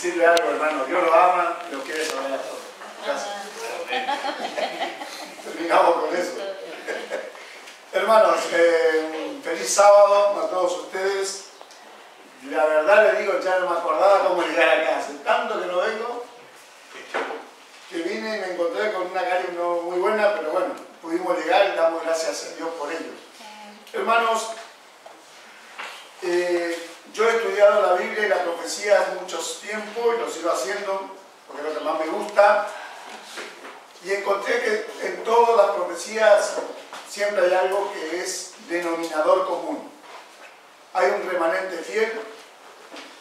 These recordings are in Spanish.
decirle algo, hermano. Dios lo ama y lo quiere saber a todos. Gracias. Terminamos con eso. Hermanos, feliz sábado a todos ustedes. La verdad le digo, ya no me acordaba cómo llegar acá. Hace tanto que no vengo, que vine y me encontré con una calle no muy buena, pero bueno, pudimos llegar y damos gracias a Dios por ello. Hermanos, yo he estudiado la Biblia y la profecía hace mucho tiempo y lo sigo haciendo porque es lo que más me gusta. Y encontré que en todas las profecías siempre hay algo que es denominador común. Hay un remanente fiel,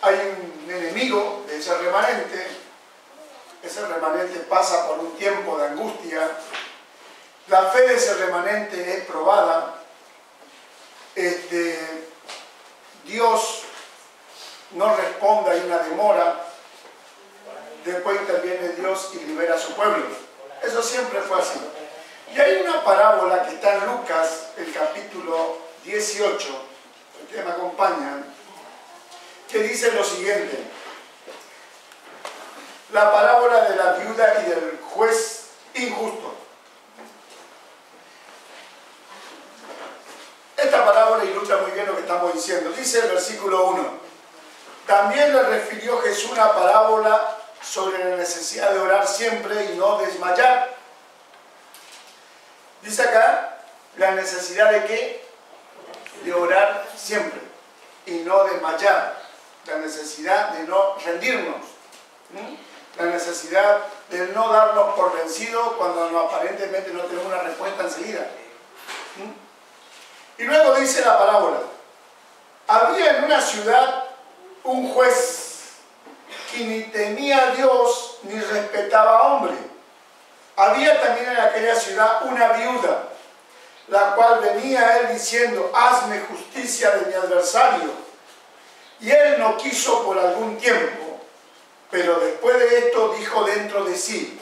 hay un enemigo de ese remanente pasa por un tiempo de angustia, la fe de ese remanente es probada, Dios no responde, hay una demora, después interviene Dios y libera a su pueblo. Eso siempre fue así. Y hay una parábola que está en Lucas, el capítulo 18, ustedes me acompañan, que dice lo siguiente: la parábola de la viuda y del juez injusto. Esta parábola ilustra muy bien lo que estamos diciendo. Dice el versículo 1: también le refirió Jesús una parábola sobre la necesidad de orar siempre y no desmayar. Dice acá, la necesidad de ¿qué? De orar siempre y no desmayar. La necesidad de no rendirnos. La necesidad de no darnos por vencidos cuando aparentemente no tenemos una respuesta enseguida. Y luego dice la parábola: había en una ciudad un juez que ni temía a Dios ni respetaba a hombre. Había también en aquella ciudad una viuda, la cual venía a él diciendo: hazme justicia de mi adversario. Y él no quiso por algún tiempo, pero después de esto dijo dentro de sí: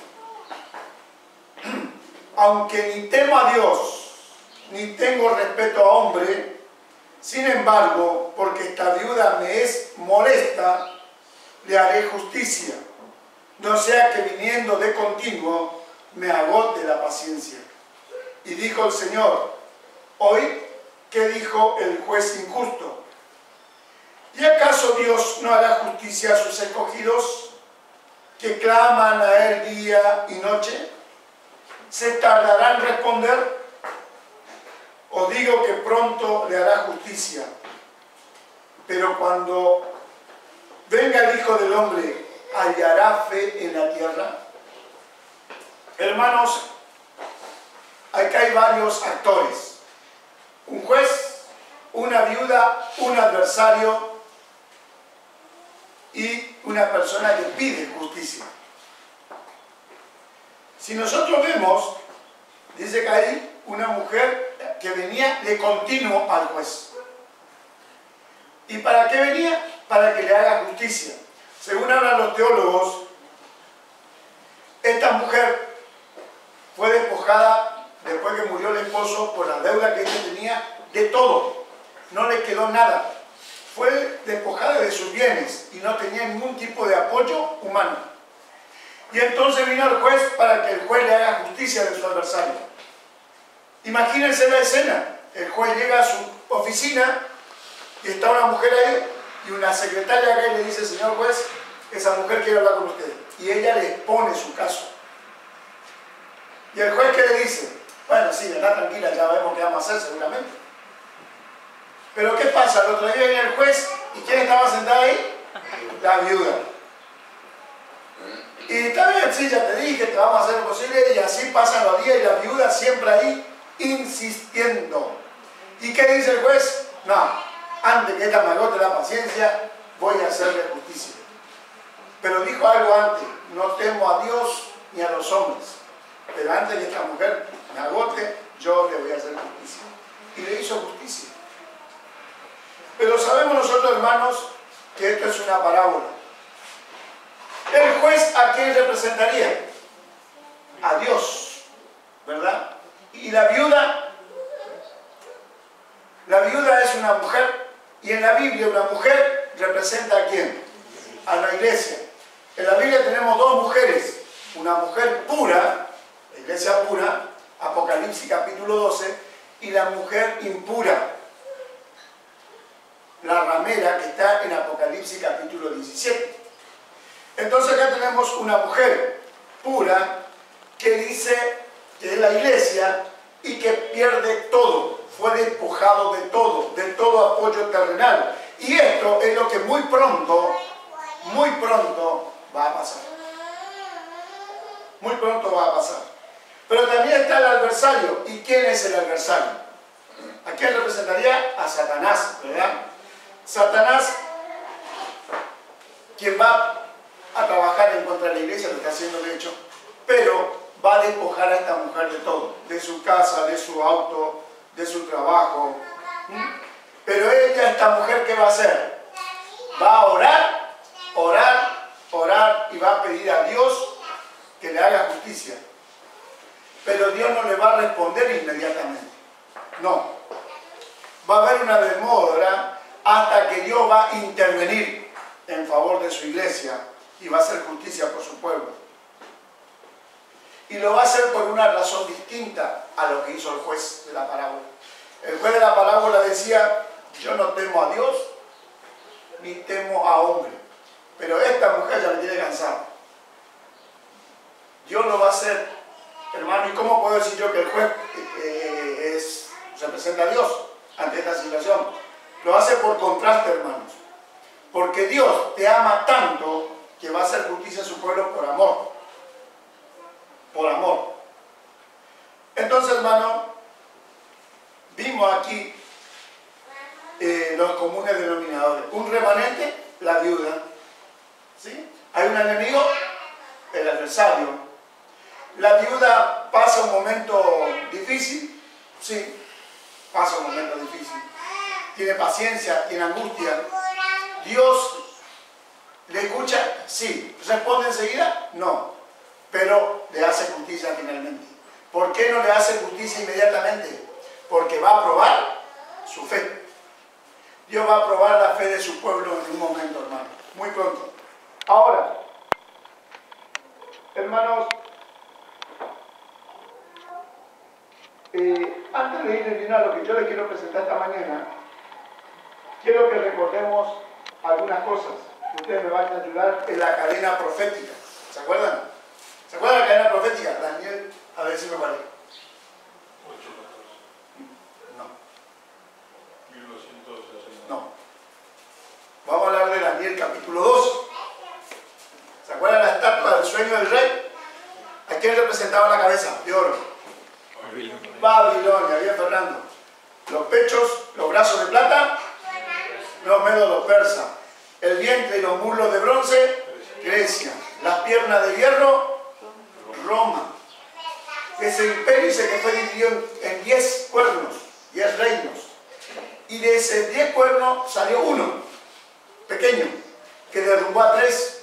aunque ni temo a Dios, ni tengo respeto a hombre, sin embargo, porque esta viuda me es molesta, le haré justicia, no sea que viniendo de continuo me agote la paciencia. Y dijo el Señor: hoy, ¿qué dijo el juez injusto? ¿Y acaso Dios no hará justicia a sus escogidos, que claman a Él día y noche? ¿Se tardará en responder? Os digo que pronto le hará justicia. Pero cuando venga el Hijo del Hombre, ¿hallará fe en la tierra? Hermanos, acá hay varios actores: un juez, una viuda, un adversario y una persona que pide justicia. Si nosotros vemos, dice que hay una mujer que venía de continuo al juez. ¿Y para qué venía? Para que le haga justicia. Según hablan los teólogos, esta mujer fue despojada después que murió el esposo por la deuda que ella tenía de todo. No le quedó nada. Fue despojada de sus bienes y no tenía ningún tipo de apoyo humano. Y entonces vino el juez para que el juez le haga justicia de su adversario. Imagínense la escena. El juez llega a su oficina y está una mujer ahí y una secretaria acá y le dice: señor juez, esa mujer quiere hablar con usted. Y ella le expone su caso. Y el juez, ¿qué le dice? Bueno, sí, está tranquila, ya vemos qué vamos a hacer seguramente. Pero ¿qué pasa? El otro día viene el juez y ¿quién estaba sentada ahí? La viuda. Y está bien, sí, ya te dije, te vamos a hacer lo posible, y así pasan los días y la viuda siempre ahí insistiendo. ¿Y qué dice el juez? No, antes que esta me agote la paciencia, voy a hacerle justicia. Pero dijo algo antes: no temo a Dios ni a los hombres, pero antes que esta mujer me agote, yo le voy a hacer justicia. Y le hizo justicia. Pero sabemos nosotros, hermanos, que esto es una parábola. ¿El juez a quién representaría? A Dios, ¿verdad? ¿Y la viuda? La viuda es una mujer, y en la Biblia una mujer representa ¿a quién? A la iglesia. En la Biblia tenemos dos mujeres, una mujer pura, la iglesia pura, Apocalipsis capítulo 12, y la mujer impura, la ramera, que está en Apocalipsis capítulo 17. Entonces acá tenemos una mujer pura que dice que es la iglesia y que pierde todo, fue despojado de todo apoyo terrenal. Y esto es lo que muy pronto va a pasar. Muy pronto va a pasar. Pero también está el adversario. ¿Y quién es el adversario? ¿A quién representaría? A Satanás, ¿verdad? Satanás, quien va a trabajar en contra de la iglesia, lo está haciendo de hecho, pero va a despojar a esta mujer de todo, de su casa, de su auto, de su trabajo. Pero ella, esta mujer, ¿qué va a hacer? Va a orar, orar, orar y va a pedir a Dios que le haga justicia. Pero Dios no le va a responder inmediatamente. No. Va a haber una demora hasta que Dios va a intervenir en favor de su iglesia y va a hacer justicia por su pueblo. Y lo va a hacer por una razón distinta a lo que hizo el juez de la parábola. El juez de la parábola decía: yo no temo a Dios ni temo a hombre. Pero esta mujer ya me tiene cansado. Dios lo va a hacer, hermano. ¿Y cómo puedo decir yo que el juez representa a Dios ante esta situación? Lo hace por contraste, hermanos. Porque Dios te ama tanto que va a hacer justicia a su pueblo por amor. Por amor. Entonces, hermano, vimos aquí los comunes denominadores. Un remanente, la viuda. ¿Sí? Hay un enemigo, el adversario. La viuda pasa un momento difícil. Sí, pasa un momento difícil. Tiene paciencia, tiene angustia. Dios le escucha, sí. ¿Responde enseguida? No. Pero le hace justicia finalmente. ¿Por qué no le hace justicia inmediatamente? Porque va a probar su fe. Dios va a probar la fe de su pueblo en un momento, hermano. Muy pronto. Ahora, hermanos, antes de ir a terminar lo que yo les quiero presentar esta mañana, quiero que recordemos algunas cosas que ustedes me van a ayudar en la cadena profética. ¿Se acuerdan? ¿Se acuerdan de la cadena profética? Daniel, a ver si me vale. 8:14. No. 1260. No. Vamos a hablar de Daniel capítulo 2. ¿Se acuerdan la estatua del sueño del rey? ¿A quién representaba la cabeza? De oro. Babilonia, bien Fernando. Los pechos, los brazos de plata, los medos, los persas. El vientre y los muslos de bronce, Grecia. Las piernas de hierro, Roma. Ese imperio que fue dividido en 10 cuernos, 10 reinos. Y de ese 10 cuernos salió uno, pequeño, que derrumbó a 3.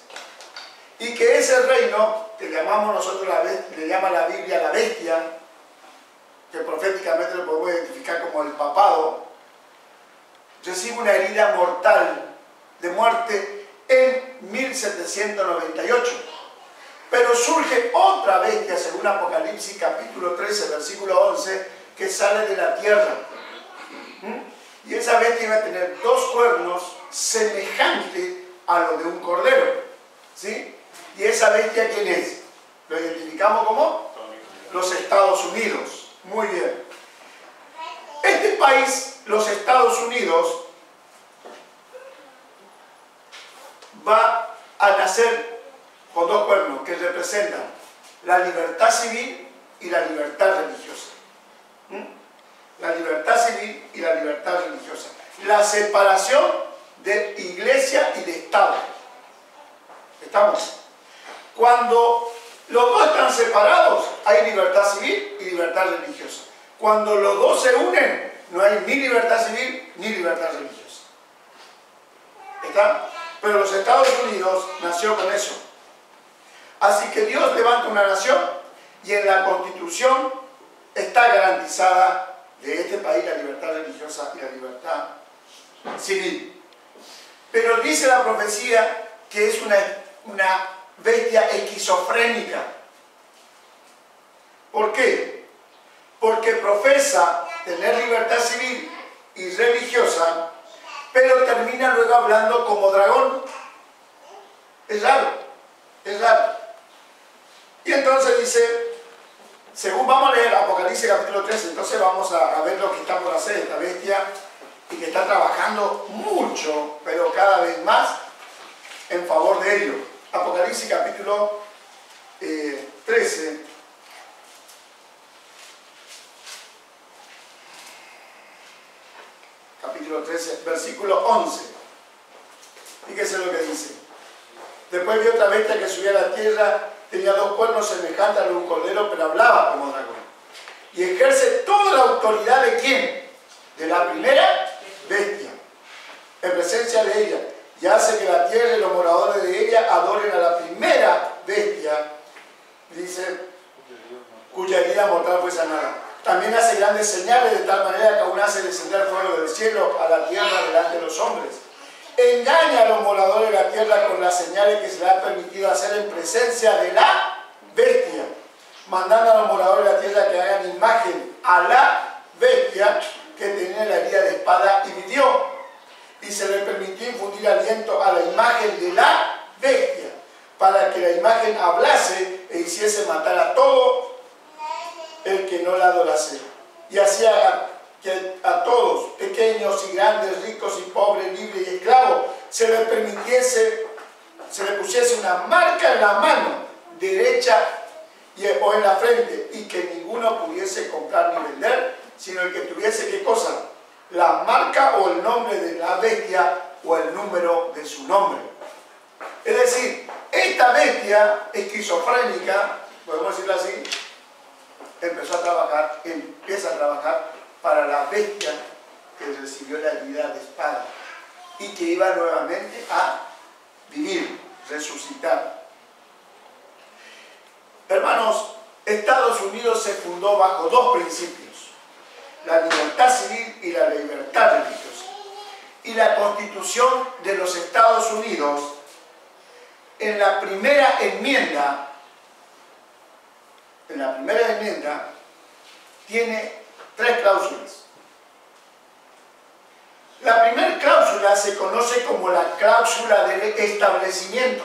Y que ese reino, que llamamos nosotros, le llama la Biblia la bestia, que proféticamente lo podemos identificar como el papado, recibe una herida mortal de muerte en 1798. Pero surge otra bestia, según Apocalipsis capítulo 13, versículo 11, que sale de la tierra. Y esa bestia va a tener 2 cuernos semejantes a los de un cordero. ¿Sí? ¿Y esa bestia quién es? ¿Lo identificamos como? Los Estados Unidos. Muy bien. Este país, los Estados Unidos, va a nacer con 2 cuernos que representan la libertad civil y la libertad religiosa. La libertad civil y la libertad religiosa. La separación de iglesia y de Estado. ¿Estamos? Cuando los dos están separados, hay libertad civil y libertad religiosa. Cuando los dos se unen, no hay ni libertad civil ni libertad religiosa. ¿Está? Pero los Estados Unidos nació con eso. Así que Dios levanta una nación y en la Constitución está garantizada de este país la libertad religiosa y la libertad civil. Pero dice la profecía que es una bestia esquizofrénica. ¿Por qué? Porque profesa tener libertad civil y religiosa, pero termina luego hablando como dragón. Es raro, es raro. Y entonces dice, según vamos a leer Apocalipsis capítulo 13, entonces vamos a ver lo que está por hacer esta bestia y que está trabajando mucho, pero cada vez más en favor de ello. Apocalipsis capítulo 13. Capítulo 13, versículo 11. Fíjese lo que dice. Después vi otra bestia que subía a la tierra, tenía 2 cuernos semejantes a los de un cordero, pero hablaba como dragón. Y ejerce toda la autoridad ¿de quién? De la primera bestia, en presencia de ella. Y hace que la tierra y los moradores de ella adoren a la primera bestia, dice, cuya herida mortal fue sanada. También hace grandes señales de tal manera que aún hace descender fuego del cielo a la tierra delante de los hombres. Engaña a los moradores de la tierra con las señales que se le ha permitido hacer en presencia de la bestia, mandando a los moradores de la tierra que hagan imagen a la bestia que tenía la herida de espada y vivió. Y se le permitió infundir aliento a la imagen de la bestia, para que la imagen hablase e hiciese matar a todo el que no la adorase. Y hacía que a todos, pequeños y grandes, ricos y pobres, libres y esclavos, se le pusiese una marca en la mano derecha o en la frente, y que ninguno pudiese comprar ni vender, sino el que tuviese, ¿qué cosa? La marca o el nombre de la bestia o el número de su nombre. Es decir, esta bestia esquizofrénica, podemos decirlo así, empieza a trabajar para la bestia que recibió la herida de espada y que iba nuevamente a vivir, resucitar. Hermanos, Estados Unidos se fundó bajo 2 principios: la libertad civil y la libertad religiosa. Y la Constitución de los Estados Unidos, en la primera enmienda, tiene 3 cláusulas. La primera cláusula se conoce como la cláusula del establecimiento.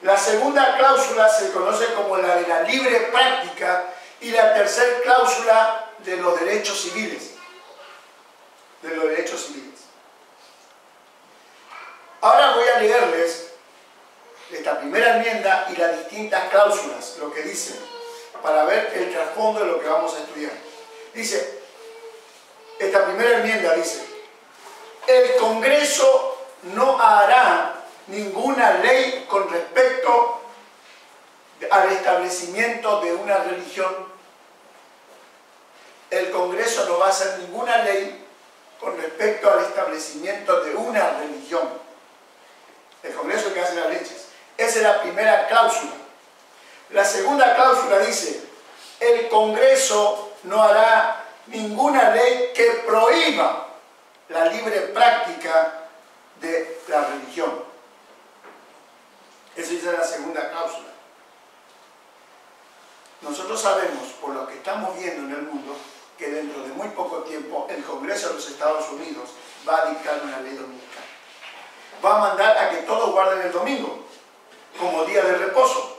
La segunda cláusula se conoce como la de la libre práctica, y la tercera cláusula de los derechos civiles. Ahora voy a leerles esta primera enmienda y las distintas cláusulas, lo que dicen, para ver el trasfondo de lo que vamos a estudiar. Dice, esta primera enmienda dice: el Congreso no hará ninguna ley con respecto al establecimiento de una religión. El Congreso no va a hacer ninguna ley con respecto al establecimiento de una religión. El Congreso es el que hace las leyes. Esa es la primera cláusula. La segunda cláusula dice: el Congreso no hará ninguna ley que prohíba la libre práctica de la religión. Esa es la segunda cláusula. Nosotros sabemos, por lo que estamos viendo en el mundo, que dentro de muy poco tiempo el Congreso de los Estados Unidos va a dictar una ley dominical. Va a mandar a que todos guarden el domingo como día de reposo.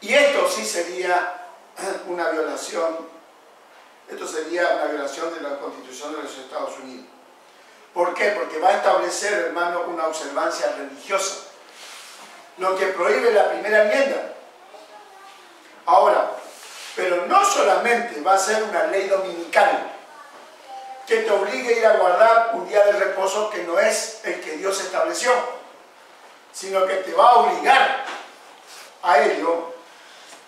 Y esto sí sería una violación, de la Constitución de los Estados Unidos. ¿Por qué? Porque va a establecer, hermano, una observancia religiosa, lo que prohíbe la primera enmienda. Ahora, pero no solamente va a ser una ley dominical que te obligue a ir a guardar un día de reposo que no es el que Dios estableció, sino que te va a obligar a ello,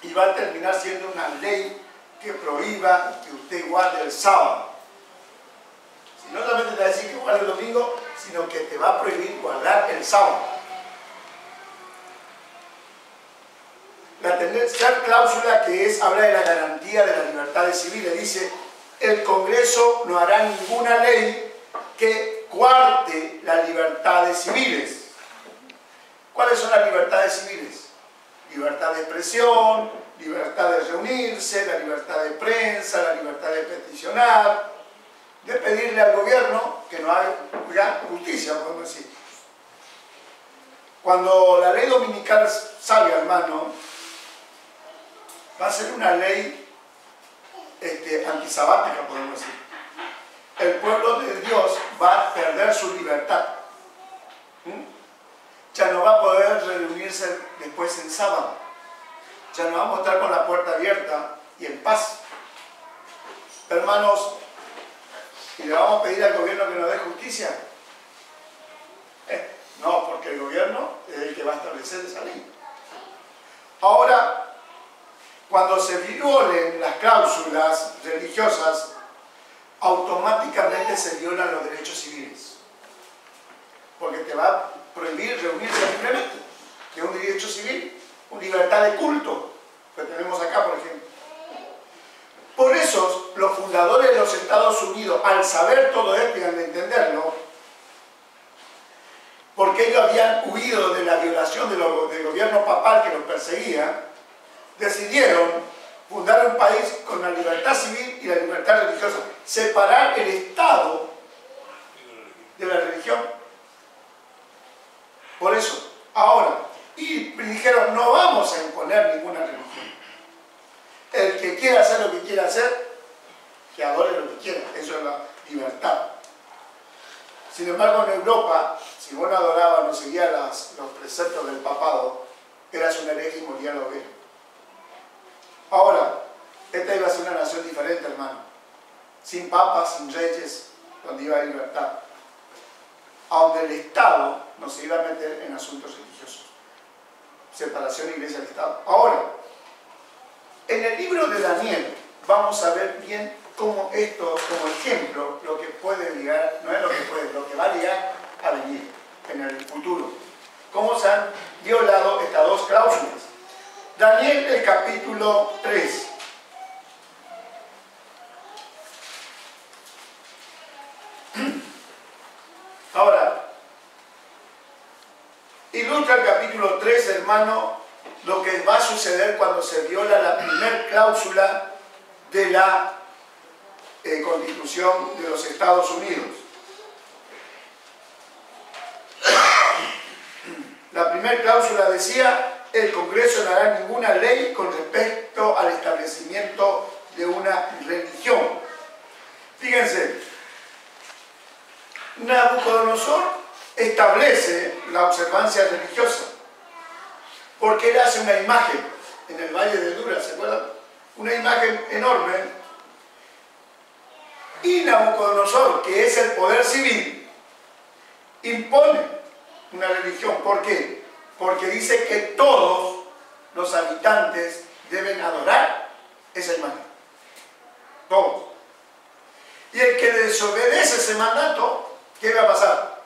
y va a terminar siendo una ley que prohíba que usted guarde el sábado. Si no solamente te va a decir que guarde el domingo, sino que te va a prohibir guardar el sábado. La tercera cláusula, que habla de la garantía de las libertades civiles, dice: el Congreso no hará ninguna ley que coarte las libertades civiles. ¿Cuáles son las libertades civiles? Libertad de expresión, libertad de reunirse, la libertad de prensa, la libertad de peticionar, de pedirle al gobierno que no haga justicia, podemos decir. Cuando la ley dominical salga, hermano, va a ser una ley antisabática, podemos decir. El pueblo de Dios va a perder su libertad. Ya no va a poder reunirse después en sábado. Ya no vamos a estar con la puerta abierta y en paz. Hermanos, ¿y le vamos a pedir al gobierno que nos dé justicia? No, porque el gobierno es el que va a establecer esa ley. Ahora, cuando se violen las cláusulas religiosas, automáticamente se violan los derechos civiles. Porque te va a prohibir reunirse libremente, que es un derecho civil, una libertad de culto, que tenemos acá, por ejemplo. Por eso, los fundadores de los Estados Unidos, al saber todo esto y al entenderlo, porque ellos habían huido de la violación del gobierno papal que los perseguía, decidieron fundar un país con la libertad civil y la libertad religiosa, separar el Estado de la religión. Por eso, ahora, y dijeron, no vamos a imponer ninguna religión. El que quiera hacer lo que quiera hacer, que adore lo que quiera, eso es la libertad. Sin embargo, en Europa, si vos no adorabas, no seguías los preceptos del papado, eras un hereje y morías la oveja. Ahora, esta iba a ser una nación diferente, hermano. Sin papas, sin reyes, donde iba a haber libertad. A donde el Estado no se iba a meter en asuntos religiosos. Separación iglesia-Estado. Ahora, en el libro de Daniel, vamos a ver bien cómo esto, como ejemplo, lo que puede llegar, no es lo que puede, lo que va a llegar a venir en el futuro. Cómo se han violado estas dos cláusulas. Daniel, el capítulo 3. Ahora, ilustra el capítulo 3, hermano, lo que va a suceder cuando se viola la primera cláusula de la Constitución de los Estados Unidos. La primera cláusula decía: el Congreso no hará ninguna ley con respecto al establecimiento de una religión. Fíjense, Nabucodonosor establece la observancia religiosa, porque él hace una imagen en el Valle de Dura, ¿se acuerdan? Una imagen enorme. Y Nabucodonosor, que es el poder civil, impone una religión. ¿Por qué? Porque dice que todos los habitantes deben adorar esa imagen. Todos. Y el que desobedece ese mandato, ¿qué va a pasar?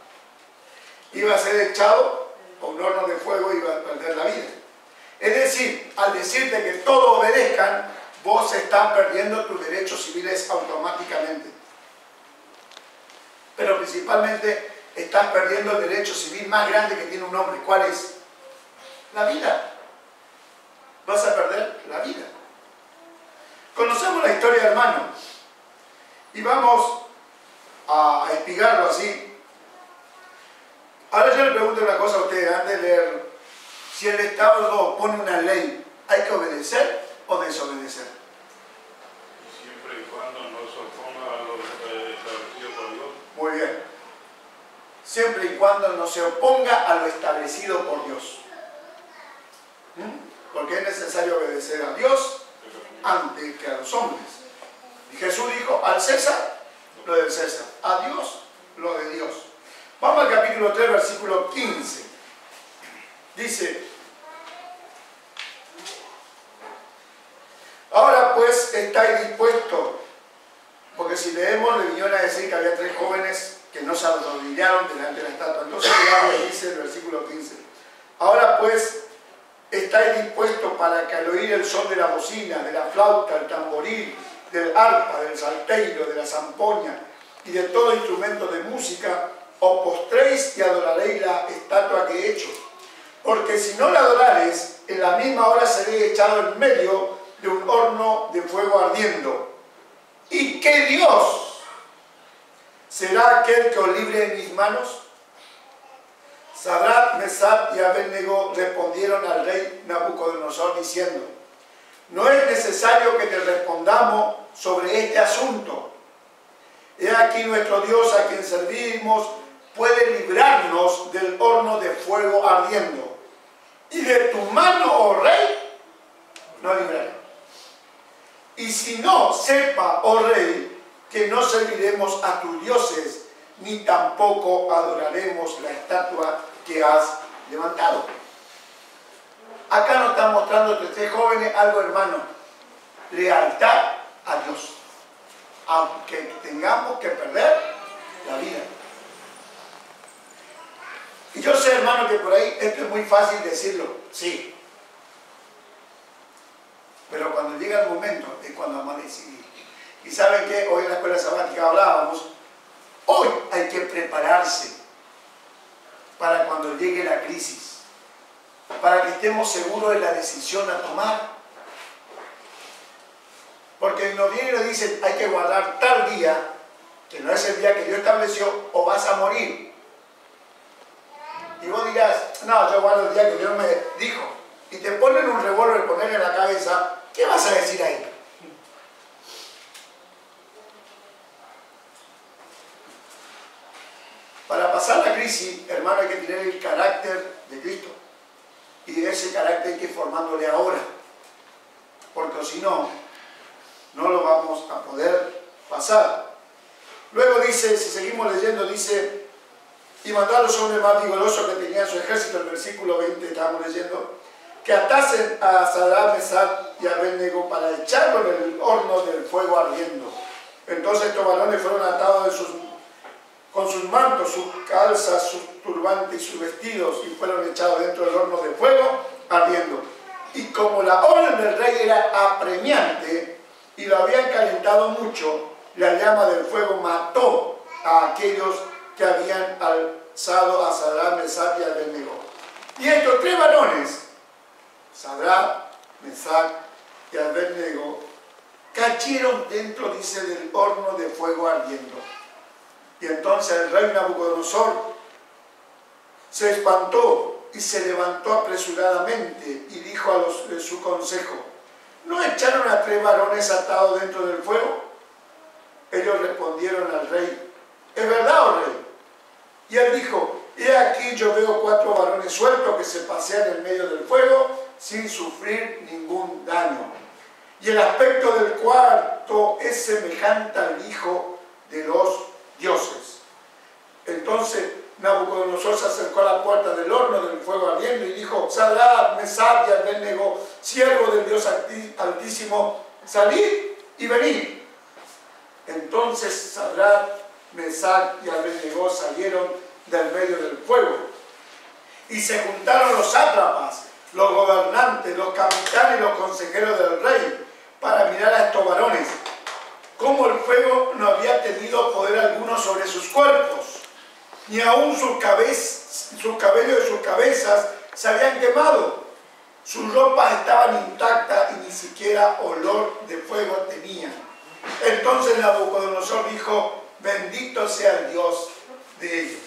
Iba a ser echado a un horno de fuego y iba a perder la vida. Es decir, al decirte que todos obedezcan, vos estás perdiendo tus derechos civiles automáticamente. Pero principalmente estás perdiendo el derecho civil más grande que tiene un hombre. ¿Cuál es? La vida. Vas a perder la vida. Conocemos la historia, hermano, y vamos a explicarlo así. Ahora yo le pregunto una cosa a ustedes antes de leer. Si el Estado pone una ley, ¿hay que obedecer o desobedecer? Siempre y cuando no se oponga a lo establecido por Dios. Muy bien. Siempre y cuando no se oponga a lo establecido por Dios. Porque es necesario obedecer a Dios antes que a los hombres. Y Jesús dijo: al César lo del César, a Dios lo de Dios. Vamos al capítulo 3, versículo 15. Dice: ahora pues estáis dispuestos, porque si leemos le vinieron a decir que había 3 jóvenes que no se arrodillaron delante de la estatua. Entonces dice el versículo 15: ahora pues estáis dispuestos para que al oír el son de la bocina, de la flauta, el tamboril, del arpa, del salterio, de la zampoña y de todo instrumento de música, os postréis y adoraréis la estatua que he hecho. Porque si no le adorares, en la misma hora seré echado en medio de un horno de fuego ardiendo. ¿Y qué Dios será aquel que os libre en mis manos? Sadrach, Mesach y Abednego respondieron al rey Nabucodonosor diciendo: no es necesario que te respondamos sobre este asunto. He aquí nuestro Dios a quien servimos puede librarnos del horno de fuego ardiendo. Y de tu mano, oh rey, no libraré. Y si no, sepa, oh rey, que no serviremos a tus dioses, ni tampoco adoraremos la estatua que has levantado. Acá nos están mostrando que ustedes jóvenes algo, hermano: lealtad a Dios, aunque tengamos que perder la vida. Y yo sé, hermano, que por ahí esto es muy fácil decirlo, sí. Pero cuando llega el momento es cuando vamos a decidir. Y ¿saben qué? Hoy en la escuela sabática hablábamos, hoy hay que prepararse para cuando llegue la crisis, para que estemos seguros de la decisión a tomar. Porque nos vienen y nos dicen, hay que guardar tal día, que no es el día que Dios estableció, o vas a morir. Y vos dirás, no, yo guardo el día que Dios me dijo. Y te ponen un revólver, poner en la cabeza, ¿qué vas a decir ahí? Para pasar la crisis, hermano, hay que tener el carácter de Cristo. Y ese carácter hay que ir formándole ahora. Porque si no, no lo vamos a poder pasar. Luego dice, si seguimos leyendo, dice: y mandó a los hombres más vigorosos que tenían su ejército, el versículo 20 estamos leyendo, que atasen a Sadrach, Mesach y Abednego para echarlo en el horno del fuego ardiendo. Entonces estos varones fueron atados con sus mantos, sus calzas, sus turbantes y sus vestidos, y fueron echados dentro del horno de fuego ardiendo. Y como la orden del rey era apremiante y lo habían calentado mucho, la llama del fuego mató a aquellos que habían alzado a Sadrach, Mesach y Abednego. Y estos tres varones, Sadrach, Mesach y Abednego, cayeron dentro, dice, del horno de fuego ardiendo. Y entonces el rey Nabucodonosor se espantó y se levantó apresuradamente y dijo a los de su consejo: ¿no echaron a tres varones atados dentro del fuego? Ellos respondieron al rey: ¿es verdad, oh rey? Y él dijo: he aquí yo veo cuatro varones sueltos que se pasean en medio del fuego sin sufrir ningún daño. Y el aspecto del cuarto es semejante al hijo de los dioses. Entonces Nabucodonosor se acercó a la puerta del horno del fuego ardiendo y dijo: Sadrach, Mesach y Abednego, siervo del Dios Altísimo, salid y venid. Entonces Sadrach, Mesach y Abednego salieron del medio del fuego. Y se juntaron los sátrapas, los gobernantes, los capitanes y los consejeros del rey para mirar a estos varones, como el fuego no había tenido poder alguno sobre sus cuerpos, ni aun sus cabellos de sus cabezas se habían quemado. Sus ropas estaban intactas y ni siquiera olor de fuego tenían. Entonces Nabucodonosor dijo: bendito sea el Dios de ellos,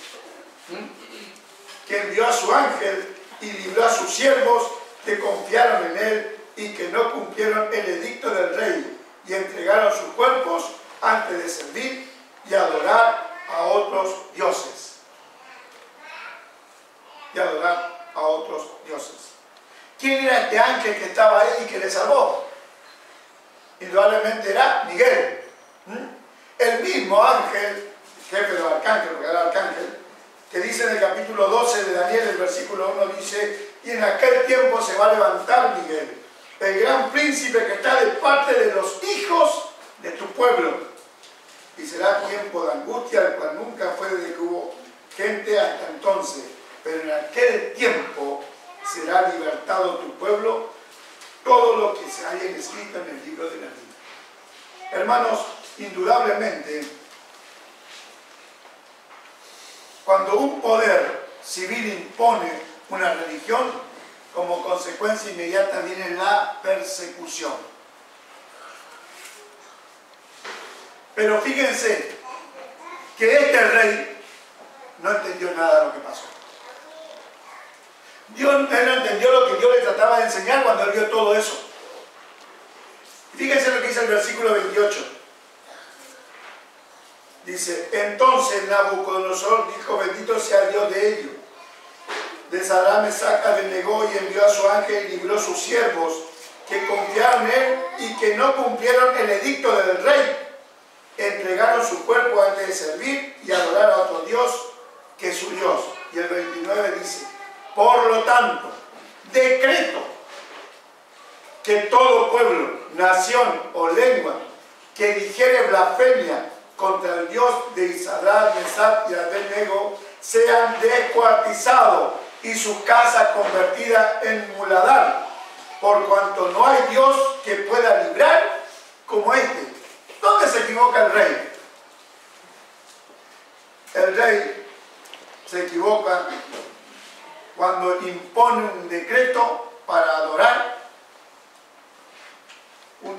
que envió a su ángel y libró a sus siervos que confiaron en él y que no cumplieron el edicto del rey y entregaron sus cuerpos antes de servir y adorar a otros dioses. ¿Quién era este ángel que estaba ahí y que le salvó? Indudablemente era Miguel. El mismo ángel, jefe del arcángel, porque era arcángel, que dice en el capítulo 12 de Daniel, el versículo 1, dice: y en aquel tiempo se va a levantar Miguel, el gran príncipe que está de parte de los hijos de tu pueblo. Y será tiempo de angustia, el cual nunca fue desde que hubo gente hasta entonces. Pero en aquel tiempo será libertado tu pueblo, todo lo que se haya escrito en el libro de la vida. Hermanos, indudablemente, cuando un poder civil impone una religión, como consecuencia inmediata viene la persecución. Pero fíjense que este rey no entendió nada de lo que pasó. Él no entendió lo que Dios le trataba de enseñar cuando él vio todo eso. Fíjense lo que dice el versículo 28. Dice, entonces Nabucodonosor dijo, bendito sea Dios de ellos, de Sadrach, Mesach y Abednego, y envió a su ángel y libró a sus siervos que confiaron en él y que no cumplieron el edicto del rey. Entregaron su cuerpo antes de servir y adorar a otro Dios que su Dios. Y el 29 dice, por lo tanto, decreto que todo pueblo, nación o lengua que dijere blasfemia contra el Dios de Sadrach, Mesach y Abednego sean descuartizados y sus casas convertidas en muladar, por cuanto no hay Dios que pueda librar como este. ¿Dónde se equivoca el rey? El rey se equivoca cuando impone un decreto para adorar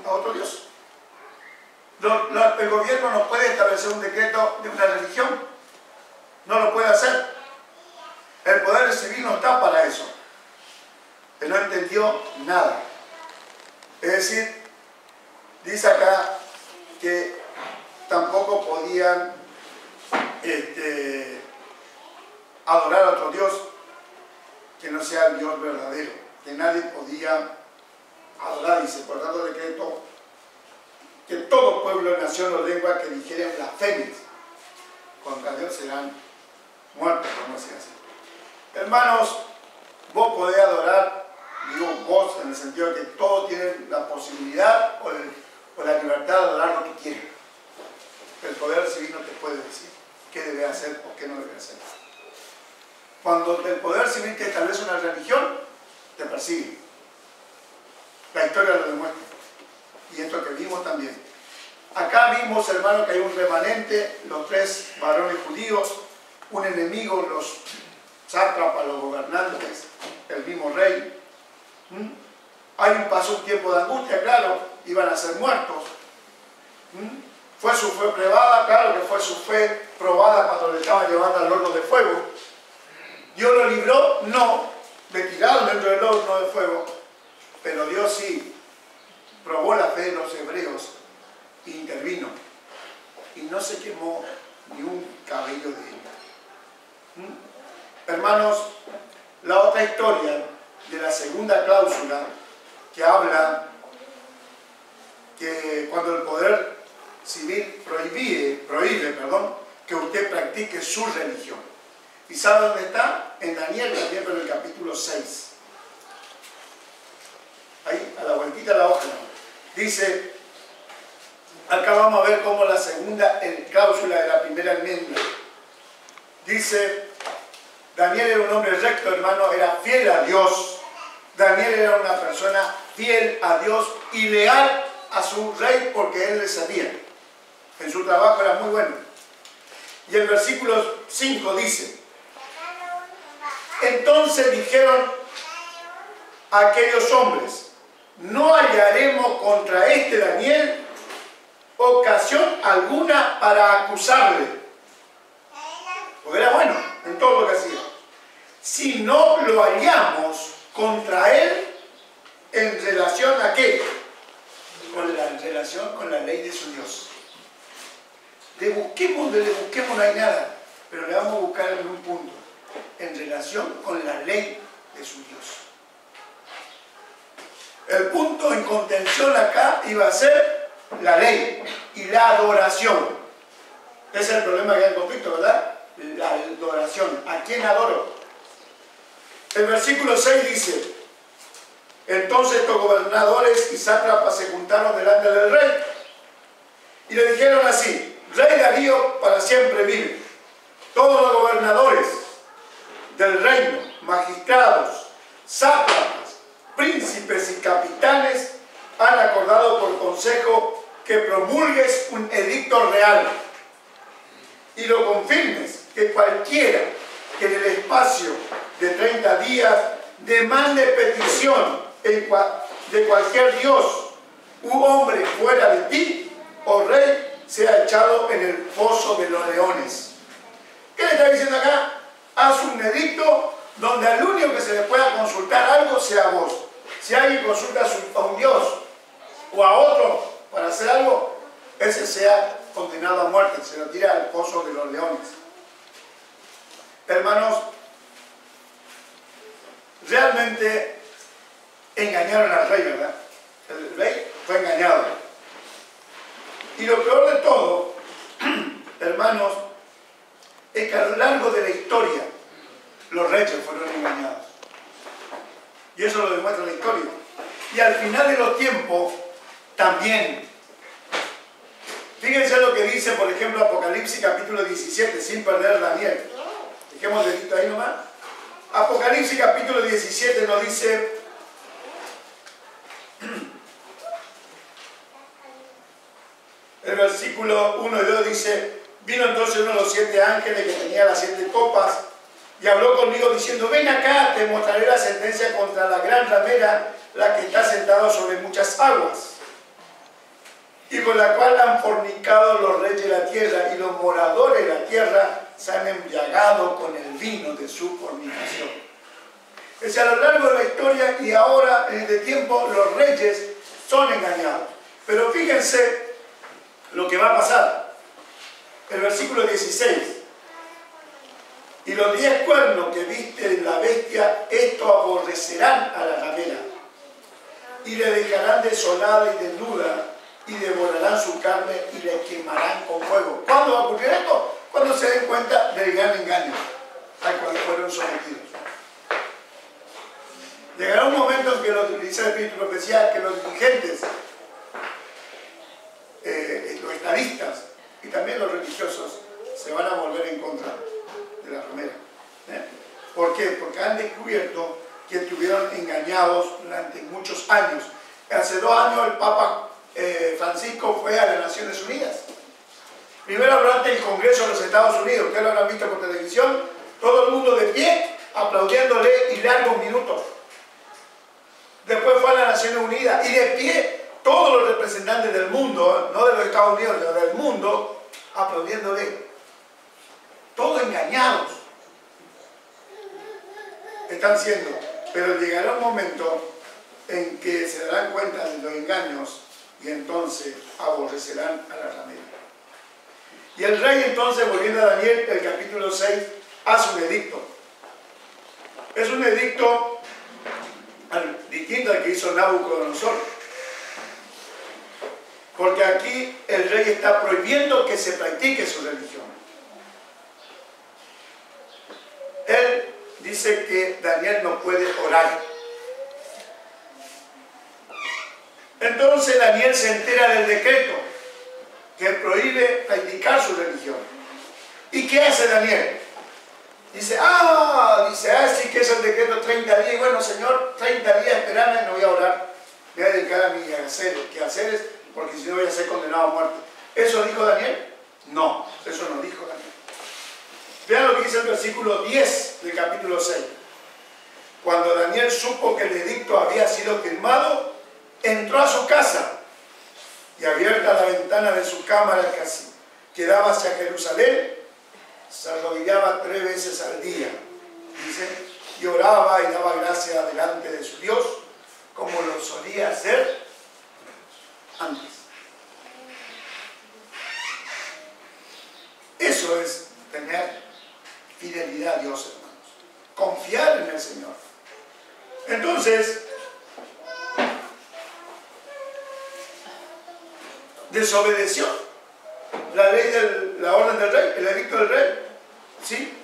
a otro Dios. El gobierno no puede establecer un decreto de una religión. No lo puede hacer. El poder civil no está para eso. Él no entendió nada. Es decir, dice acá que tampoco podían adorar a otro Dios que no sea el Dios verdadero, que nadie podía adorar. Dice, por tanto decreto que todo pueblo, nación o lengua que dijeren blasfemias contra Dios serán muertos, vamos a decir así. Hermanos, vos podés adorar, digo vos en el sentido de que todos tienen la posibilidad o la libertad de adorar lo que quieren. El poder civil no te puede decir qué debe hacer o qué no debe hacer. Cuando el poder civil te establece una religión, te persigue. La historia lo demuestra. Y esto que vimos también. Acá vimos, hermano, que hay un remanente, los tres varones judíos, un enemigo, los sátrapas, los gobernantes, el mismo rey. Pasó un tiempo de angustia, claro, iban a ser muertos. Fue su fe probada, claro que fue su fe probada cuando le estaban llevando al horno de fuego. ¿Dios lo libró? No, le tiraron dentro del horno de fuego, pero Dios sí probó la fe de los hebreos e intervino y no se quemó ni un cabello de ella. Hermanos, la otra historia de la segunda cláusula que habla que cuando el poder civil prohíbe que usted practique su religión. ¿Y sabe dónde está? En Daniel también, pero en el capítulo 6. Ahí, a la vueltita de la hoja. Dice, acá vamos a ver cómo la segunda cláusula de la primera enmienda. Dice, Daniel era un hombre recto, hermano, era fiel a Dios. Daniel era una persona fiel a Dios y leal a su rey porque él le servía. En su trabajo era muy bueno. Y el versículo 5 dice, entonces dijeron aquellos hombres, no hallaremos contra este Daniel ocasión alguna para acusarle, porque era bueno en todo lo que hacía, si no lo hallamos contra él en relación a qué, en relación con la ley de su Dios. Le busquemos no hay nada, pero le vamos a buscar en un punto, en relación con la ley de su Dios. El punto en contención acá iba a ser la ley y la adoración. Ese es el problema que hay en conflicto, ¿verdad? La adoración. ¿A quién adoro? El versículo 6 dice, entonces estos gobernadores y sátrapas se juntaron delante del rey y le dijeron así, Rey Darío para siempre vive. Todos los gobernadores del reino, magistrados, sátrapas, príncipes y capitanes han acordado por consejo que promulgues un edicto real y lo confirmes, que cualquiera que en el espacio de 30 días demande petición de cualquier dios u hombre fuera de ti, o rey, sea echado en el foso de los leones. ¿Qué le está diciendo acá? Haz un edicto donde al único que se le pueda consultar algo sea vos. Si alguien consulta a un dios o a otro para hacer algo, ese sea condenado a muerte, se lo tira al foso de los leones. Hermanos, realmente engañaron al rey, ¿verdad? El rey fue engañado. Y lo peor de todo, hermanos, es que a lo largo de la historia los reyes fueron engañados. Y eso lo demuestra la historia. Y al final de los tiempos también. Fíjense lo que dice, por ejemplo, Apocalipsis capítulo 17, sin perder Daniel. Dejemos el dedito ahí nomás. Apocalipsis capítulo 17 nos dice: el versículo 1 y 2 dice: vino entonces uno de los 7 ángeles que tenía las 7 copas y habló conmigo diciendo: ven acá, te mostraré la sentencia contra la gran ramera, la que está sentada sobre muchas aguas, y con la cual han fornicado los reyes de la tierra, y los moradores de la tierra se han embriagado con el vino de su fornicación. Es a lo largo de la historia y ahora en este tiempo los reyes son engañados. Pero fíjense lo que va a pasar. El versículo 16: y los 10 cuernos que viste en la bestia, esto aborrecerán a la ramera, y le dejarán desolada y desnuda, y devorarán su carne y le quemarán con fuego. ¿Cuándo va a ocurrir esto? Cuando se den cuenta del gran engaño al cual fueron sometidos. Llegará un momento en que dice el Espíritu Profecía que los dirigentes, los estadistas y también los religiosos se van a volver en contra de la ramera. ¿Por qué? Porque han descubierto que estuvieron engañados durante muchos años. Hace 2 años el Papa Francisco fue a las Naciones Unidas. Primero durante el Congreso de los Estados Unidos, ustedes lo habrán visto por televisión, todo el mundo de pie, aplaudiéndole y largos minutos. Después fue a las Naciones Unidas y de pie todos los representantes del mundo, no de los Estados Unidos, sino del mundo, aplaudiéndole. Todos engañados están siendo. Pero llegará un momento en que se darán cuenta de los engaños y entonces aborrecerán a la ramera. Y el rey entonces, volviendo a Daniel, el capítulo 6, hace un edicto. Es un edicto distinto al que hizo Nabucodonosor. Porque aquí el rey está prohibiendo que se practique su religión. Él dice que Daniel no puede orar. Entonces Daniel se entera del decreto que prohíbe practicar su religión. ¿Y qué hace Daniel? Dice, sí que es el decreto 30 días. Y bueno, Señor, 30 días, esperame, no voy a orar. Voy a dedicar a mis quehaceres, porque si no voy a ser condenado a muerte. ¿Eso dijo Daniel? No, eso no dijo Daniel. Vean lo que dice el versículo 10 del capítulo 6. Cuando Daniel supo que el edicto había sido firmado, entró a su casa y abierta la ventana de su cámara que daba hacia Jerusalén, se arrodillaba 3 veces al día, dice, y oraba y daba gracia delante de su Dios, como lo solía hacer antes. Eso es tener fidelidad a Dios, hermanos. Confiar en el Señor. Entonces, desobedeció la ley la orden del rey, el edicto del rey, ¿sí?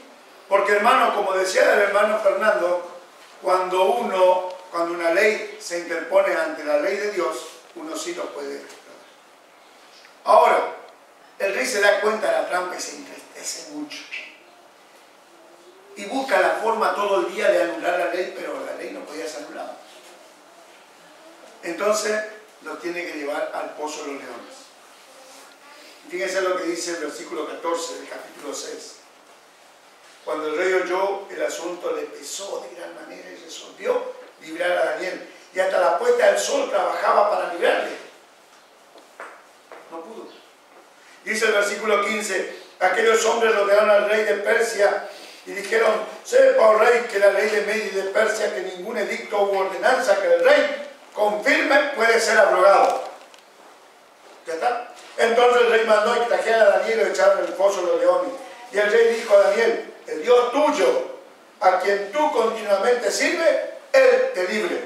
Porque, hermano, como decía el hermano Fernando, cuando una ley se interpone ante la ley de Dios, uno sí lo puede explotar. Ahora, el rey se da cuenta de la trampa y se entristece mucho. Y busca la forma todo el día de anular la ley, pero la ley no podía ser anulada. Entonces, lo tiene que llevar al pozo de los leones. Fíjense lo que dice el versículo 14 del capítulo 6. Cuando el rey oyó el asunto, le pesó de gran manera y resolvió librar a Daniel. Y hasta la puesta del sol trabajaba para librarle. No pudo. Dice el versículo 15, aquellos hombres rodearon al rey de Persia y dijeron, sepa, oh rey, que la ley de Media y de Persia, que ningún edicto u ordenanza que el rey confirme puede ser abrogado. ¿Ya está? Entonces el rey mandó y trajeron a Daniel y lo echaron en el foso de los leones. Y el rey dijo a Daniel, el Dios tuyo, a quien tú continuamente sirves, Él te libre.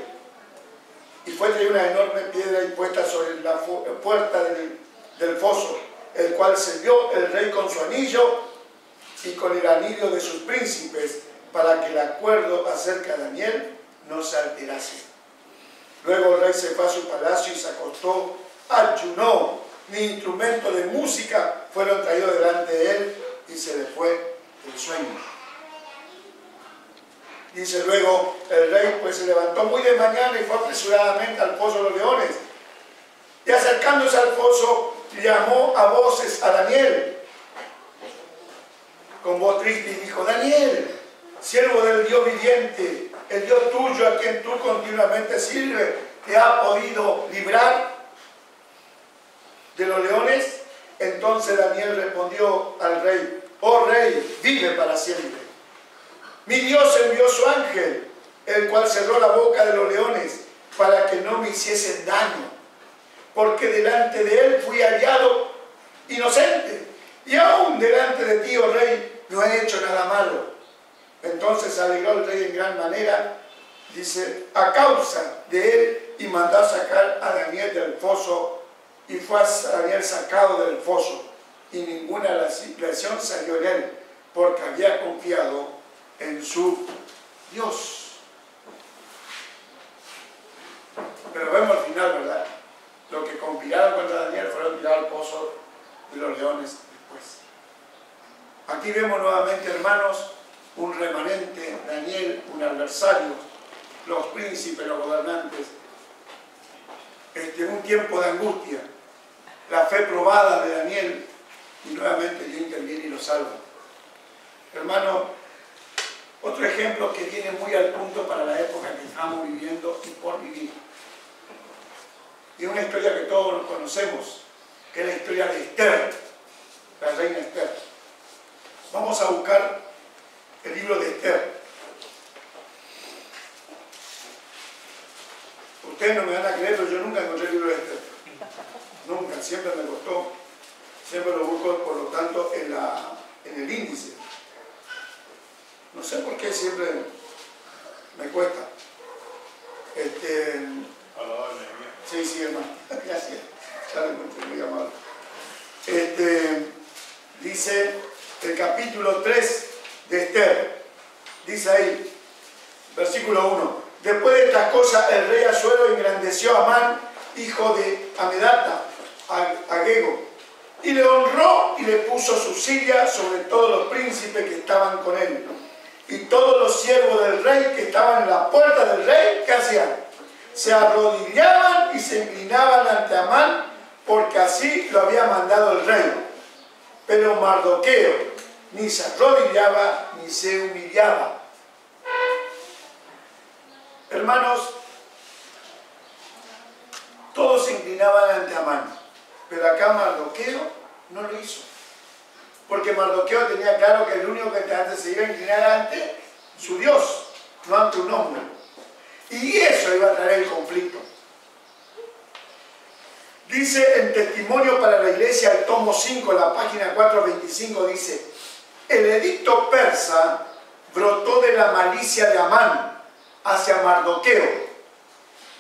Y fue traída una enorme piedra y puesta sobre la puerta del foso, el cual selló el rey con su anillo y con el anillo de sus príncipes, para que el acuerdo acerca de Daniel no se alterase. Luego el rey se fue a su palacio y se acostó, ayunó, ni instrumentos de música fueron traídos delante de él, y se le fue el sueño. Dice luego el rey, pues se levantó muy de mañana y fue apresuradamente al foso de los leones. Y acercándose al foso, llamó a voces a Daniel, con voz triste, y dijo, Daniel, siervo del Dios viviente, el Dios tuyo a quien tú continuamente sirves, ¿te ha podido librar de los leones? Entonces Daniel respondió al rey, oh rey, vive para siempre. Mi Dios envió su ángel, el cual cerró la boca de los leones, para que no me hiciesen daño, porque delante de él fui hallado inocente, y aún delante de ti, oh rey, no he hecho nada malo. Entonces se alegró el rey en gran manera, dice, a causa de él, y mandó sacar a Daniel del foso, y fue a Daniel sacado del foso, y ninguna lesión salió en él, porque había confiado en su Dios. Pero vemos al final, ¿verdad? Lo que conspiraron contra Daniel fueron tirar al pozo de los leones después. Aquí vemos nuevamente, hermanos, un remanente, Daniel, un adversario, los príncipes, los gobernantes, un tiempo de angustia, la fe probada de Daniel, y nuevamente Dios interviene y lo salva. Hermano, otro ejemplo que viene muy al punto para la época que estamos viviendo y por vivir. Y una historia que todos conocemos, que es la historia de Esther, la reina Esther. Vamos a buscar el libro de Esther. Ustedes no me van a creer, pero yo nunca encontré el libro de Esther. Nunca, siempre me costó. Siempre lo busco, por lo tanto, en el índice. No sé por qué siempre me cuesta. Sí, hermano. Gracias. Ya lo encontré, muy amable. Dice el capítulo 3 de Esther. Dice ahí, versículo 1. Después de estas cosas, el rey Asuero engrandeció a Amán, hijo de Amedata, agego, y le honró y le puso su silla sobre todos los príncipes que estaban con él. Y todos los siervos del rey que estaban en la puerta del rey, ¿qué hacían? Se arrodillaban y se inclinaban ante Amán, porque así lo había mandado el rey. Pero Mardoqueo ni se arrodillaba ni se humillaba. Hermanos, todos se inclinaban ante Amán, pero acá Mardoqueo no lo hizo. Porque Mardoqueo tenía claro que el único que antes se iba a inclinar ante su Dios, no ante un hombre. Y eso iba a traer el conflicto. Dice en Testimonio para la Iglesia, el tomo 5, la página 425, dice, el edicto persa brotó de la malicia de Amán hacia Mardoqueo,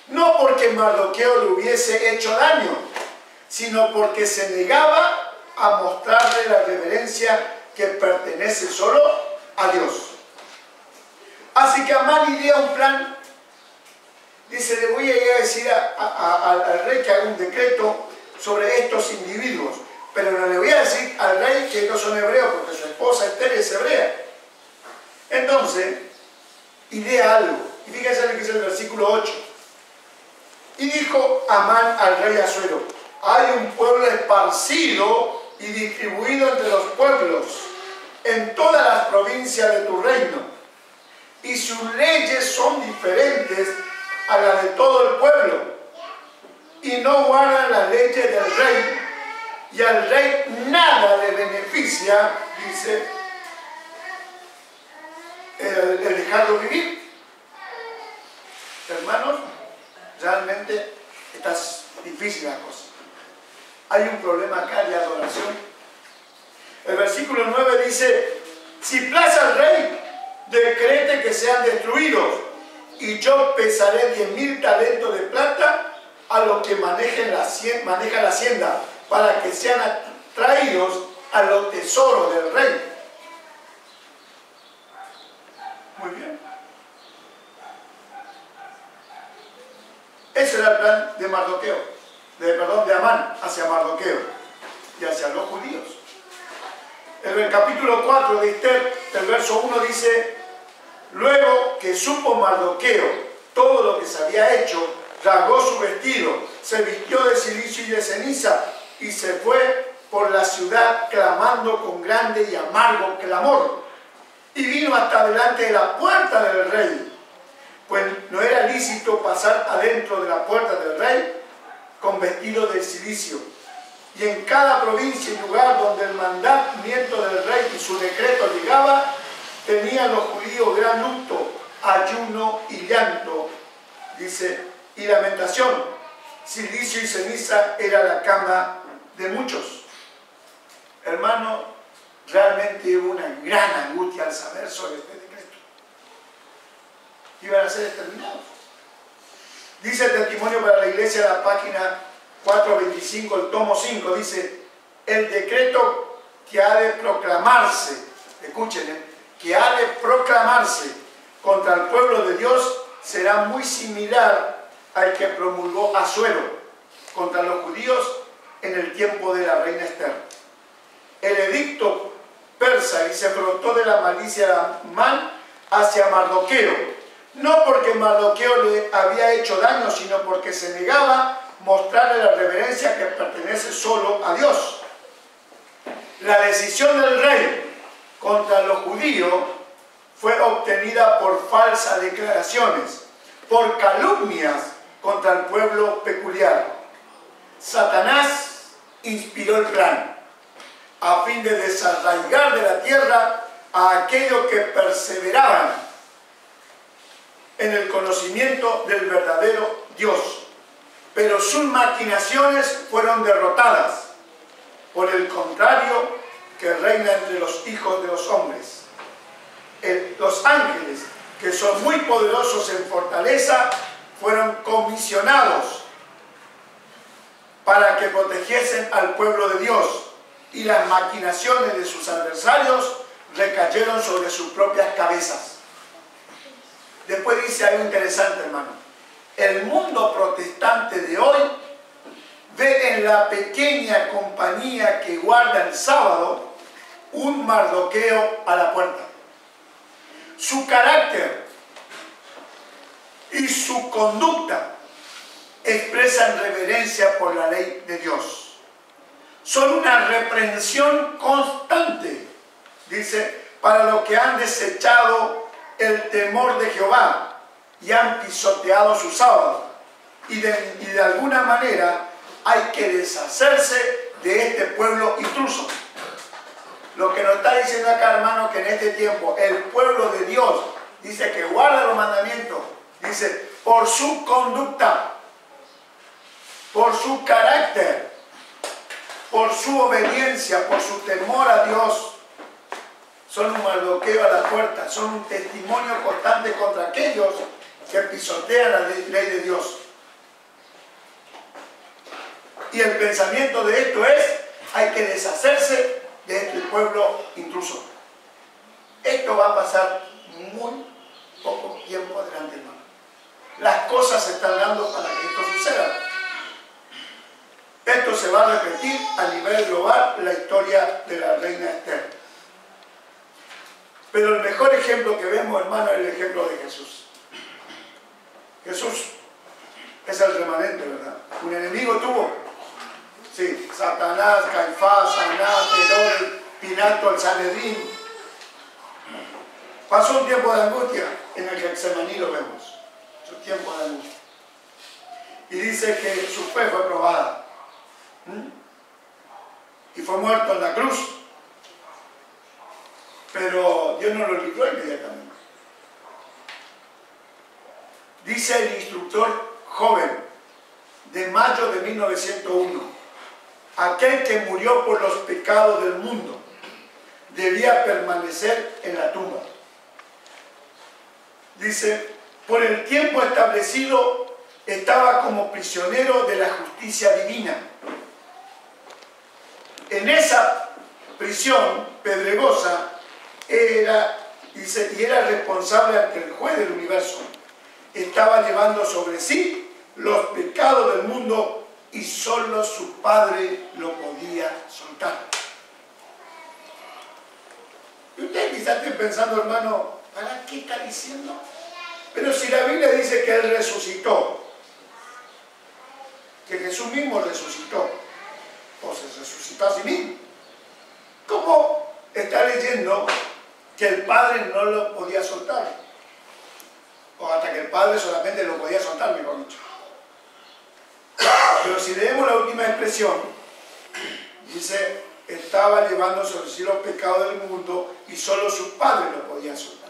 no porque Mardoqueo le hubiese hecho daño, sino porque se negaba a mostrarle la reverencia que pertenece solo a Dios. Así que Amán idea un plan. Dice, le voy a ir a decir al rey que haga un decreto sobre estos individuos, pero no le voy a decir al rey que estos son hebreos, porque su esposa Esther es hebrea. Entonces, idea algo. Y fíjense lo que dice el versículo 8. Y dijo Amán al rey Asuero, hay un pueblo esparcido y distribuido entre los pueblos, en todas las provincias de tu reino, y sus leyes son diferentes a las de todo el pueblo, y no guardan las leyes del rey, y al rey nada le beneficia, dice, el dejarlo vivir. Hermanos, realmente está difícil la cosa. Hay un problema acá de adoración. El versículo 9 dice: si place al rey, decrete que sean destruidos, y yo pesaré 10.000 talentos de plata a los que manejan la hacienda, para que sean traídos a los tesoros del rey. Muy bien. Ese era el plan de Mardoqueo, de Amán hacia Mardoqueo y hacia los judíos. En el capítulo 4 de Esther, el verso 1 dice: luego que supo Mardoqueo todo lo que se había hecho, rasgó su vestido, se vistió de cilicio y de ceniza, y se fue por la ciudad clamando con grande y amargo clamor. Y vino hasta delante de la puerta del rey, pues no era lícito pasar adentro de la puerta del rey con vestido de cilicio. Y en cada provincia y lugar donde el mandamiento del rey y su decreto llegaba, tenían los judíos gran luto, ayuno y llanto, dice, y lamentación. Cilicio y ceniza era la cama de muchos. Hermano, realmente hubo una gran angustia al saber sobre este decreto. Iban a ser exterminados. Dice el testimonio para la iglesia, la página 425, el tomo 5, dice: el decreto que ha de proclamarse, escuchen, que ha de proclamarse contra el pueblo de Dios será muy similar al que promulgó Asuero contra los judíos en el tiempo de la reina Esther. El edicto persa y se brotó de la malicia de Amán hacia Mardoqueo, no porque Mardoqueo le había hecho daño, sino porque se negaba a mostrarle la reverencia que pertenece solo a Dios. La decisión del rey contra los judíos fue obtenida por falsas declaraciones, por calumnias contra el pueblo peculiar. Satanás inspiró el plan a fin de desarraigar de la tierra a aquellos que perseveraban en el conocimiento del verdadero Dios. Pero sus maquinaciones fueron derrotadas por el contrario que reina entre los hijos de los hombres. Los ángeles, que son muy poderosos en fortaleza, fueron comisionados para que protegiesen al pueblo de Dios, y las maquinaciones de sus adversarios recayeron sobre sus propias cabezas. Después dice algo interesante, hermano. El mundo protestante de hoy ve en la pequeña compañía que guarda el sábado un Mardoqueo a la puerta. Su carácter y su conducta expresan reverencia por la ley de Dios. Son una reprensión constante, dice, para los que han desechado el temor de Jehová y han pisoteado su sábado. Y de alguna manera hay que deshacerse de este pueblo intruso. Lo que nos está diciendo acá, hermano, que en este tiempo el pueblo de Dios dice que guarda los mandamientos, dice, por su conducta, por su carácter, por su obediencia, por su temor a Dios, son un Mardoqueo a la puerta, son un testimonio constante contra aquellos que pisotean la ley de Dios. Y el pensamiento de esto es: hay que deshacerse de este pueblo intruso. Esto va a pasar muy poco tiempo adelante, hermano. Las cosas se están dando para que esto suceda. Esto se va a repetir a nivel global, la historia de la reina Esther. Pero el mejor ejemplo que vemos, hermano, es el ejemplo de Jesús. Jesús es el remanente, ¿verdad? Un enemigo tuvo. Sí, Satanás, Caifás, Anás, Herodes, Pilato, el Sanedrín, Pasó un tiempo de angustia, en el Getsemaní lo vemos, su tiempo de angustia. Y dice que su fe fue probada. Y fue muerto en la cruz. Pero Dios no lo libró inmediatamente. Dice el instructor joven de mayo de 1901, aquel que murió por los pecados del mundo debía permanecer en la tumba. Dice, por el tiempo establecido estaba como prisionero de la justicia divina. En esa prisión pedregosa era responsable ante el juez del universo. Estaba llevando sobre sí los pecados del mundo y solo su padre lo podía soltar. Y ustedes quizás estén pensando, hermano, ¿para qué está diciendo? Pero si la Biblia dice que Él resucitó, que Jesús mismo resucitó, o se resucitó a sí mismo, ¿cómo está leyendo que el Padre no lo podía soltar? O hasta que el Padre solamente lo podía soltar, mejor dicho. Pero si leemos la última expresión, dice, estaba llevando sobre sí los pecados del mundo y solo su Padre lo podía soltar.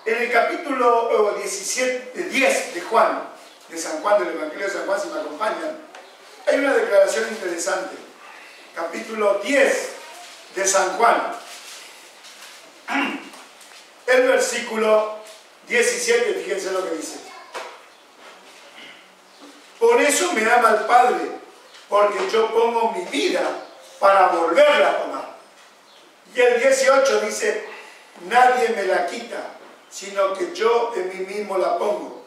En el capítulo 10 de Juan, de San Juan, del Evangelio de San Juan, si me acompañan, hay una declaración interesante. Capítulo 10 de San Juan. El versículo 17, fíjense lo que dice. Por eso me ama el Padre, porque yo pongo mi vida para volverla a tomar. Y el 18 dice, nadie me la quita, sino que yo de mí mismo la pongo.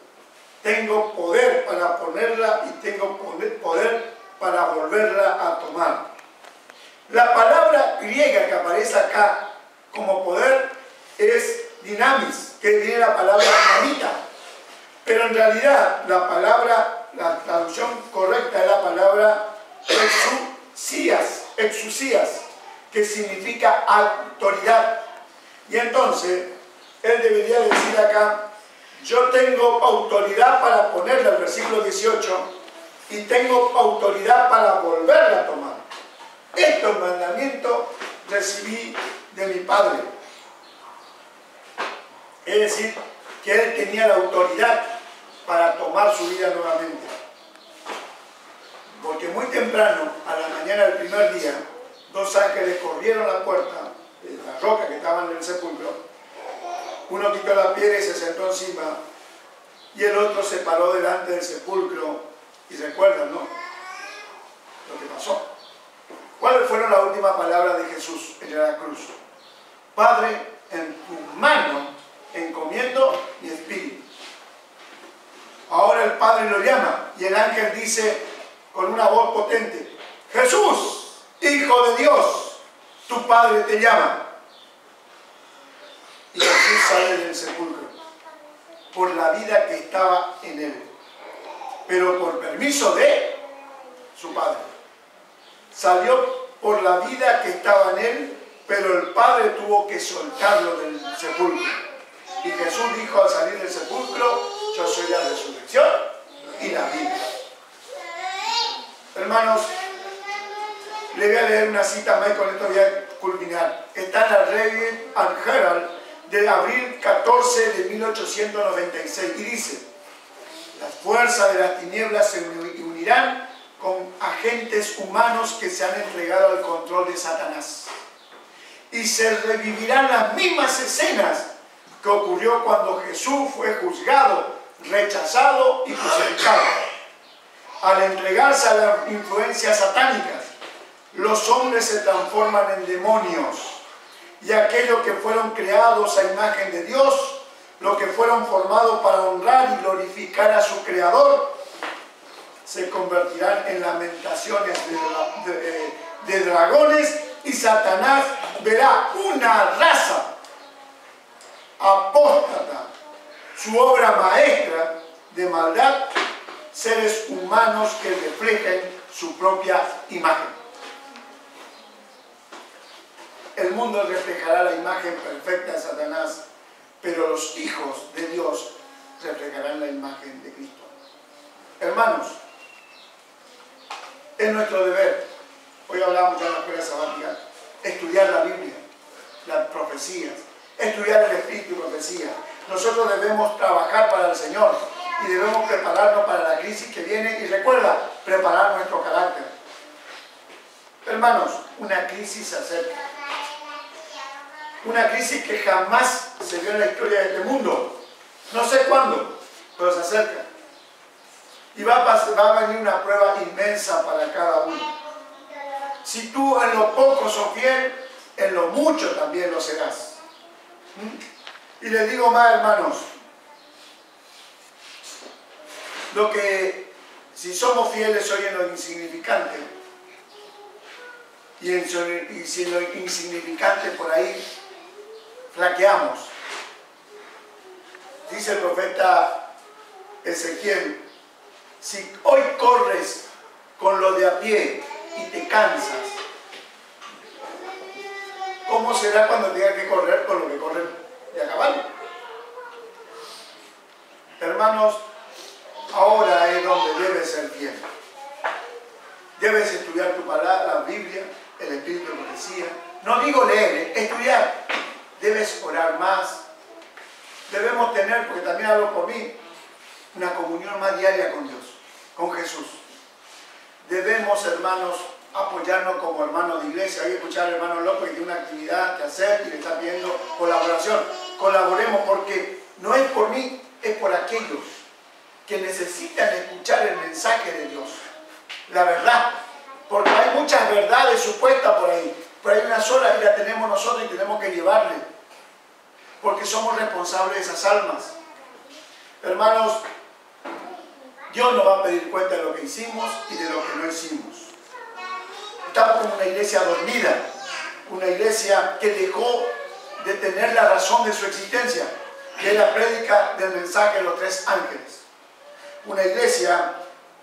Tengo poder para ponerla y tengo poder para volverla a tomar. La palabra griega que aparece acá como poder es dinamis, que viene la palabra dinamita. Pero en realidad la traducción correcta es la palabra exousias, que significa autoridad. Y entonces, él debería decir acá, yo tengo autoridad para ponerla, el versículo 18, y tengo autoridad para volverla a tomar. Estos mandamientos recibí de mi Padre. Es decir, que él tenía la autoridad para tomar su vida nuevamente. Porque muy temprano, a la mañana del primer día, dos ángeles corrieron la puerta de la roca que estaban en el sepulcro. Uno quitó la piedra y se sentó encima, y el otro se paró delante del sepulcro. Y recuerdan, ¿no?, lo que pasó. ¿Cuáles fueron las últimas palabras de Jesús en la cruz? Padre, en tus manos encomiendo mi espíritu. Ahora el Padre lo llama y el ángel dice con una voz potente, Jesús, Hijo de Dios, tu Padre te llama. Y Jesús sale del sepulcro por la vida que estaba en él, pero por permiso de su Padre. Salió por la vida que estaba en él, pero el Padre tuvo que soltarlo del sepulcro. Y Jesús dijo al salir del sepulcro, yo soy la resurrección y la vida. Hermanos, le voy a leer una cita más y con esto voy a culminar. Está en la Review and Herald de abril 14 de 1896 y dice, las fuerzas de las tinieblas se unirán con agentes humanos que se han entregado al control de Satanás. Y se revivirán las mismas escenas que ocurrió cuando Jesús fue juzgado, rechazado y crucificado. Al entregarse a las influencias satánicas, los hombres se transforman en demonios, y aquellos que fueron creados a imagen de Dios, los que fueron formados para honrar y glorificar a su Creador, se convertirán en lamentaciones de dragones, y Satanás verá una raza apóstata, su obra maestra de maldad, seres humanos que reflejen su propia imagen. El mundo reflejará la imagen perfecta de Satanás pero los hijos de Dios reflejarán la imagen de Cristo. Hermanos, es nuestro deber, hoy hablamos ya en la escuela sabática, estudiar la Biblia, las profecías, estudiar el Espíritu y profecía. Nosotros debemos trabajar para el Señor y debemos prepararnos para la crisis que viene y recuerda, preparar nuestro carácter. Hermanos, una crisis se acerca. Una crisis que jamás se vio en la historia de este mundo. No sé cuándo, pero se acerca. Y va a venir una prueba inmensa para cada uno. Si tú en lo poco sos fiel, en lo mucho también lo serás. Y les digo más, hermanos, si somos fieles hoy en lo insignificante, y si en lo insignificante por ahí flaqueamos, dice el profeta Ezequiel, si hoy corres con lo de a pie y te cansas, ¿cómo será cuando tengas que correr con lo que corren de a caballo? Hermanos, ahora es donde debes ser fiel. Debes estudiar tu palabra, la Biblia, el Espíritu de profecía. No digo leer, estudiar. Debes orar más. Debemos tener, porque también hablo por mí, una comunión más diaria con Dios, con Jesús. Debemos, hermanos, apoyarnos como hermanos de iglesia. Hay que escuchar al hermano López que tiene una actividad que hacer y le está pidiendo colaboración. Colaboremos porque no es por mí, es por aquellos que necesitan escuchar el mensaje de Dios. La verdad. Porque hay muchas verdades supuestas por ahí. Pero hay una sola y la tenemos nosotros y tenemos que llevarle. Porque somos responsables de esas almas. Hermanos, Dios nos va a pedir cuenta de lo que hicimos y de lo que no hicimos. Estamos como una iglesia dormida, una iglesia que dejó de tener la razón de su existencia, que es la prédica del mensaje de los 3 ángeles. Una iglesia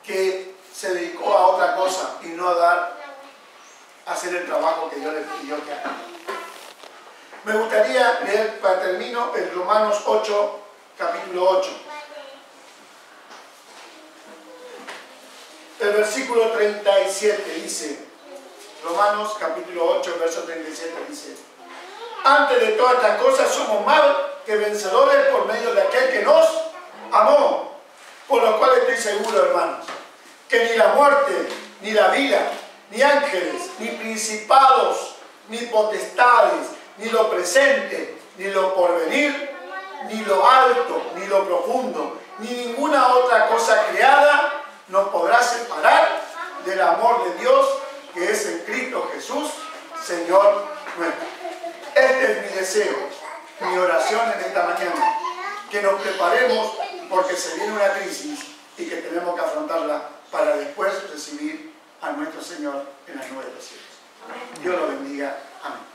que se dedicó a otra cosa y no a hacer el trabajo que Dios le pidió que haga. Me gustaría leer, para termino, en Romanos 8, capítulo 8. El versículo 37 dice, Romanos capítulo 8, verso 37 dice, antes de todas estas cosas somos más que vencedores por medio de aquel que nos amó, por lo cual estoy seguro, hermanos, que ni la muerte, ni la vida, ni ángeles, ni principados, ni potestades, ni lo presente, ni lo porvenir, ni lo alto, ni lo profundo, ni ninguna otra cosa creada nos podrá separar del amor de Dios que es en Cristo Jesús, Señor nuestro. Este es mi deseo, mi oración en esta mañana, que nos preparemos porque se viene una crisis y que tenemos que afrontarla para después recibir a nuestro Señor en las nubes de los cielos. Dios lo bendiga. Amén.